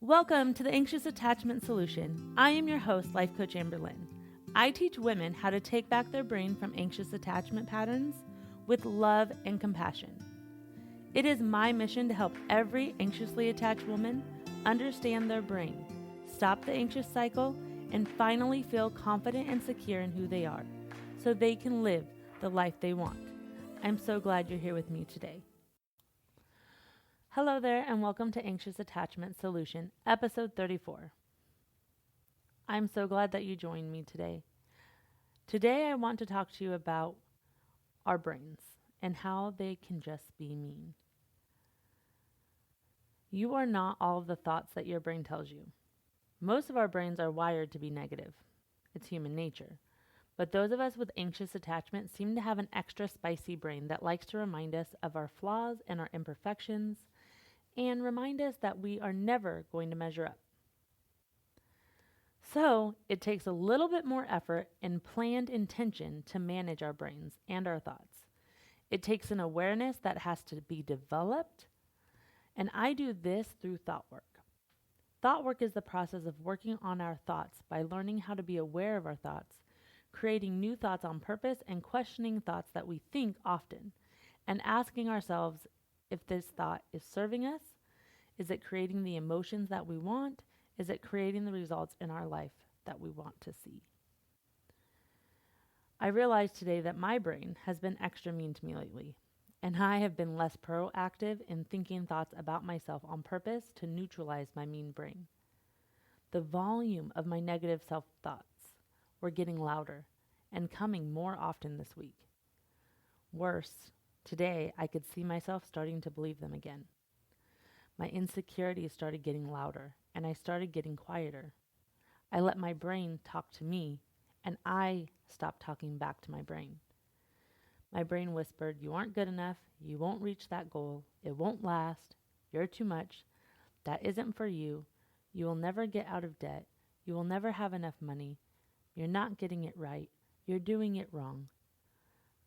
Welcome to the Anxious Attachment Solution. I am your host, Life Coach Amberlynn. I teach women how to take back their brain from anxious attachment patterns with love and compassion. It is my mission to help every anxiously attached woman understand their brain, stop the anxious cycle, and finally feel confident and secure in who they are so they can live the life they want. I'm so glad you're here with me today. Hello there, and welcome to Anxious Attachment Solution, episode 34. I'm so glad that you joined me today. Today, I want to talk to you about our brains and how they can just be mean. You are not all of the thoughts that your brain tells you. Most of our brains are wired to be negative. It's human nature. But those of us with anxious attachment seem to have an extra spicy brain that likes to remind us of our flaws and our imperfections, and remind us that we are never going to measure up. So it takes a little bit more effort and planned intention to manage our brains and our thoughts. It takes an awareness that has to be developed, and I do this through thought work. Thought work is the process of working on our thoughts by learning how to be aware of our thoughts, creating new thoughts on purpose, and questioning thoughts that we think often, and asking ourselves if this thought is serving us. Is it creating the emotions that we want? Is it creating the results in our life that we want to see? I realized today that my brain has been extra mean to me lately, and I have been less proactive in thinking thoughts about myself on purpose to neutralize my mean brain. The volume of my negative self-thoughts were getting louder and coming more often this week. Worse, today I could see myself starting to believe them again. My insecurities started getting louder, and I started getting quieter. I let my brain talk to me, and I stopped talking back to my brain. My brain whispered, "You aren't good enough. You won't reach that goal. It won't last. You're too much. That isn't for you. You will never get out of debt. You will never have enough money. You're not getting it right. You're doing it wrong."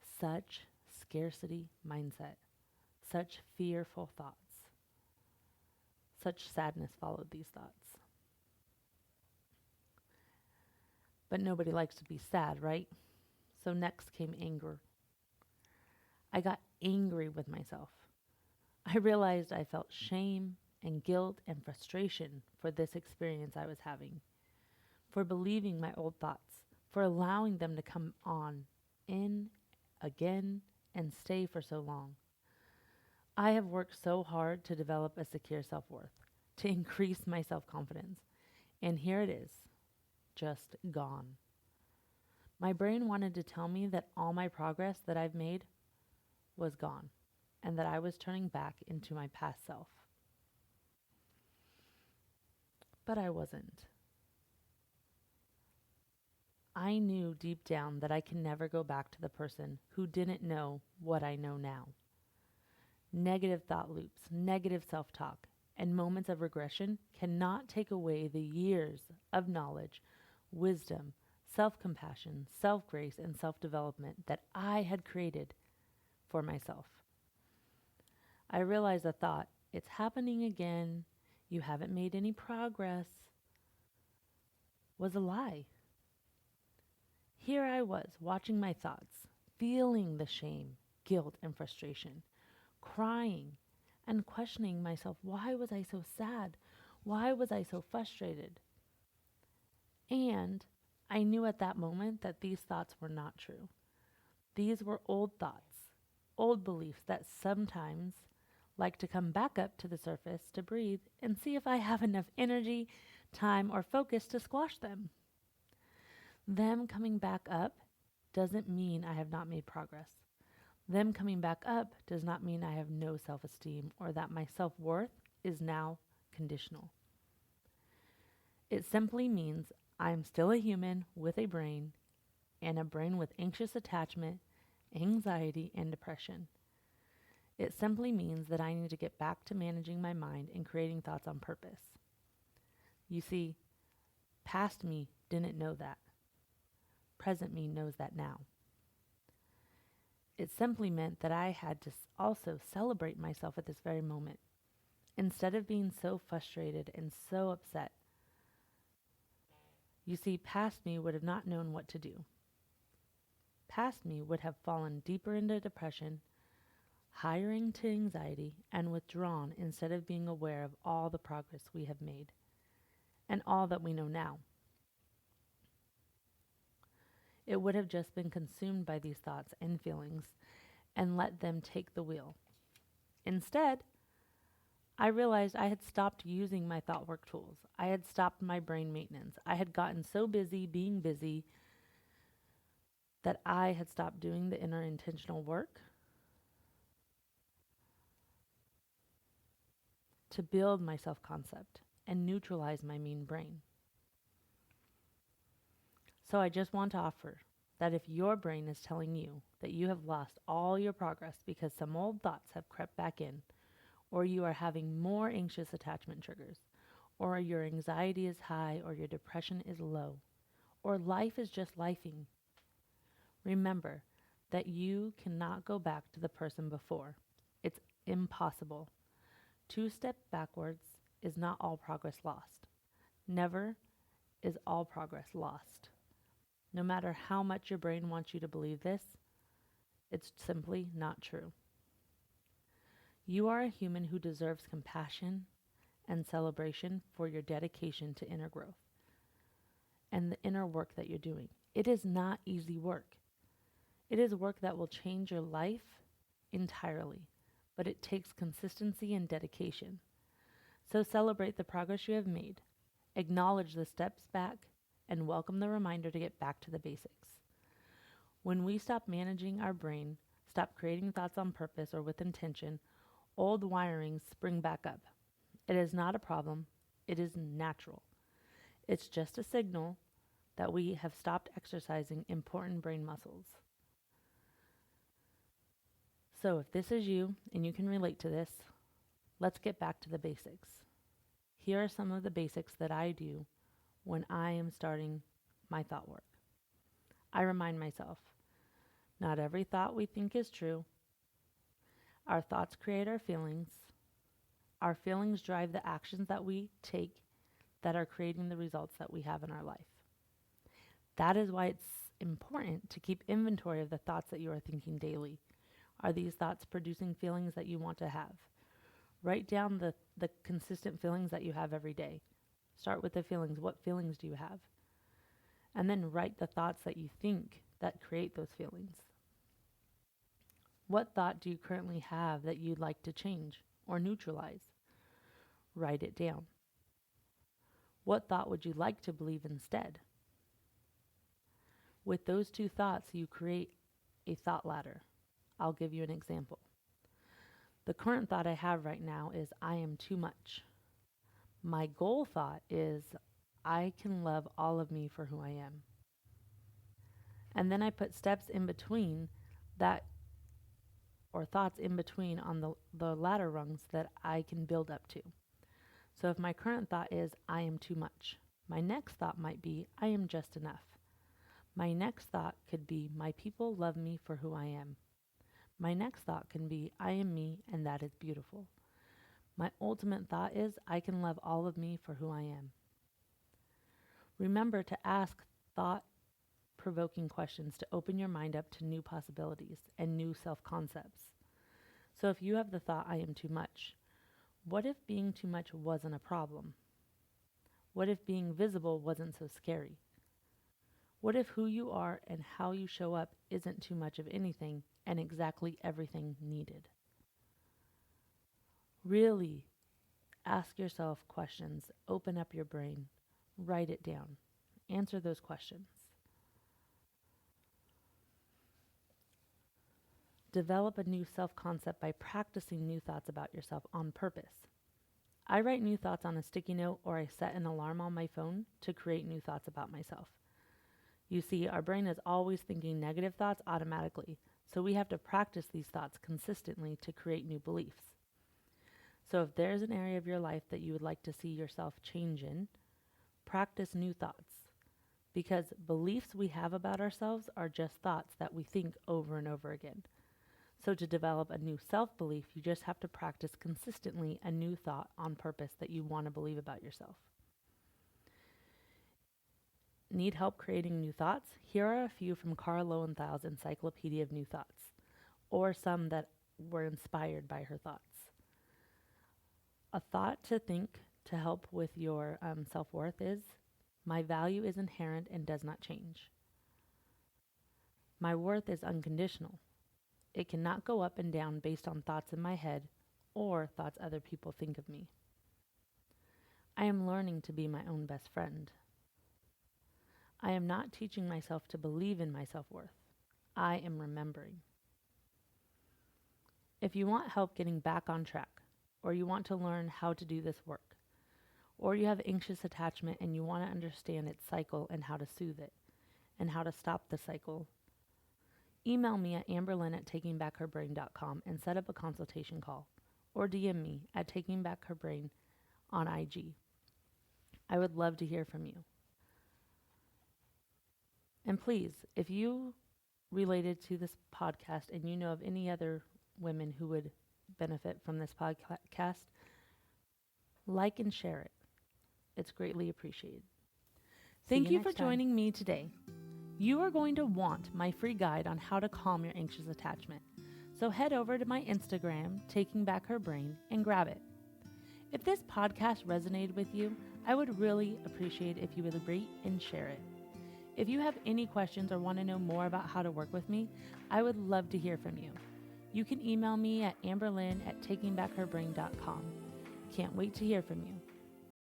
Such scarcity mindset. Such fearful thoughts. Such sadness followed these thoughts. But nobody likes to be sad, right? So next came anger. I got angry with myself. I realized I felt shame and guilt and frustration for this experience I was having, for believing my old thoughts, for allowing them to come on in again and stay for so long. I have worked so hard to develop a secure self-worth, to increase my self-confidence, and here it is, just gone. My brain wanted to tell me that all my progress that I've made was gone, and that I was turning back into my past self. But I wasn't. I knew deep down that I can never go back to the person who didn't know what I know now. Negative thought loops, negative self-talk, and moments of regression cannot take away the years of knowledge, wisdom, self-compassion, self-grace, and self-development that I had created for myself. I realized the thought, "It's happening again, you haven't made any progress," was a lie. Here I was, watching my thoughts, feeling the shame, guilt, and frustration, crying and questioning myself. Why was I so sad? Why was I so frustrated? And I knew at that moment that these thoughts were not true. These were old thoughts, old beliefs that sometimes like to come back up to the surface to breathe and see if I have enough energy, time, or focus to squash them. Them coming back up doesn't mean I have not made progress. Them coming back up does not mean I have no self-esteem or that my self-worth is now conditional. It simply means I'm still a human with a brain, and a brain with anxious attachment, anxiety, and depression. It simply means that I need to get back to managing my mind and creating thoughts on purpose. You see, past me didn't know that. Present me knows that now. It simply meant that I had to also celebrate myself at this very moment Instead of being so frustrated and so upset, you see, past me would have not known what to do. Past me would have fallen deeper into depression, higher into anxiety, and withdrawn instead of being aware of all the progress we have made and all that we know now. It would have just been consumed by these thoughts and feelings and let them take the wheel. Instead, I realized I had stopped using my thought work tools. I had stopped my brain maintenance. I had gotten so busy being busy that I had stopped doing the inner intentional work to build my self-concept and neutralize my mean brain. So I just want to offer that if your brain is telling you that you have lost all your progress because some old thoughts have crept back in, or you are having more anxious attachment triggers, or your anxiety is high, or your depression is low, or life is just lifing, remember that you cannot go back to the person before. It's impossible. 2 steps backwards is not all progress lost. Never is all progress lost. No matter how much your brain wants you to believe this, it's simply not true. You are a human who deserves compassion and celebration for your dedication to inner growth and the inner work that you're doing. It is not easy work. It is work that will change your life entirely, but it takes consistency and dedication. So celebrate the progress you have made, acknowledge the steps back, and welcome the reminder to get back to the basics. When we stop managing our brain, stop creating thoughts on purpose or with intention, old wirings spring back up. It is not a problem. It is natural. It's just a signal that we have stopped exercising important brain muscles. So if this is you and you can relate to this, let's get back to the basics. Here are some of the basics that I do when I am starting my thought work. I remind myself, not every thought we think is true. Our thoughts create our feelings. Our feelings drive the actions that we take that are creating the results that we have in our life. That is why it's important to keep inventory of the thoughts that you are thinking daily. Are these thoughts producing feelings that you want to have? Write down the consistent feelings that you have every day. Start with the feelings. What feelings do you have? And then write the thoughts that you think that create those feelings. What thought do you currently have that you'd like to change or neutralize? Write it down. What thought would you like to believe instead? With those 2 thoughts, you create a thought ladder. I'll give you an example. The current thought I have right now is I am too much. My goal thought is I can love all of me for who I am. And then I put steps in between that, or thoughts in between on the ladder rungs that I can build up to. So if my current thought is I am too much, my next thought might be I am just enough. My next thought could be my people love me for who I am. My next thought can be I am me and that is beautiful. My ultimate thought is I can love all of me for who I am. Remember to ask thought-provoking questions to open your mind up to new possibilities and new self-concepts. So if you have the thought I am too much, what if being too much wasn't a problem? What if being visible wasn't so scary? What if who you are and how you show up isn't too much of anything and exactly everything needed? Really ask yourself questions, open up your brain, write it down, answer those questions. Develop a new self-concept by practicing new thoughts about yourself on purpose. I write new thoughts on a sticky note or I set an alarm on my phone to create new thoughts about myself. You see, our brain is always thinking negative thoughts automatically, so we have to practice these thoughts consistently to create new beliefs. So if there's an area of your life that you would like to see yourself change in, practice new thoughts. Because beliefs we have about ourselves are just thoughts that we think over and over again. So to develop a new self-belief, you just have to practice consistently a new thought on purpose that you want to believe about yourself. Need help creating new thoughts? Here are a few from Carl Lowenthal's Encyclopedia of New Thoughts, or some that were inspired by her thoughts. A thought to think to help with your self-worth is, my value is inherent and does not change. My worth is unconditional. It cannot go up and down based on thoughts in my head or thoughts other people think of me. I am learning to be my own best friend. I am not teaching myself to believe in my self-worth. I am remembering. If you want help getting back on track, or you want to learn how to do this work, or you have anxious attachment and you want to understand its cycle and how to soothe it, and how to stop the cycle, email me at amberlynn@takingbackherbrain.com and set up a consultation call, or DM me at takingbackherbrain on IG. I would love to hear from you. And please, if you related to this podcast and you know of any other women who would benefit from this podcast, like and share it. It's greatly appreciated. Thank you for joining me today. You are going to want my free guide on how to calm your anxious attachment. So head over to my Instagram, Taking Back Her Brain, and grab it. If this podcast resonated with you, I would really appreciate if you would rate and share it. If you have any questions or want to know more about how to work with me, I would love to hear from you. You can email me at amberlynn@takingbackherbrain.com. Can't wait to hear from you.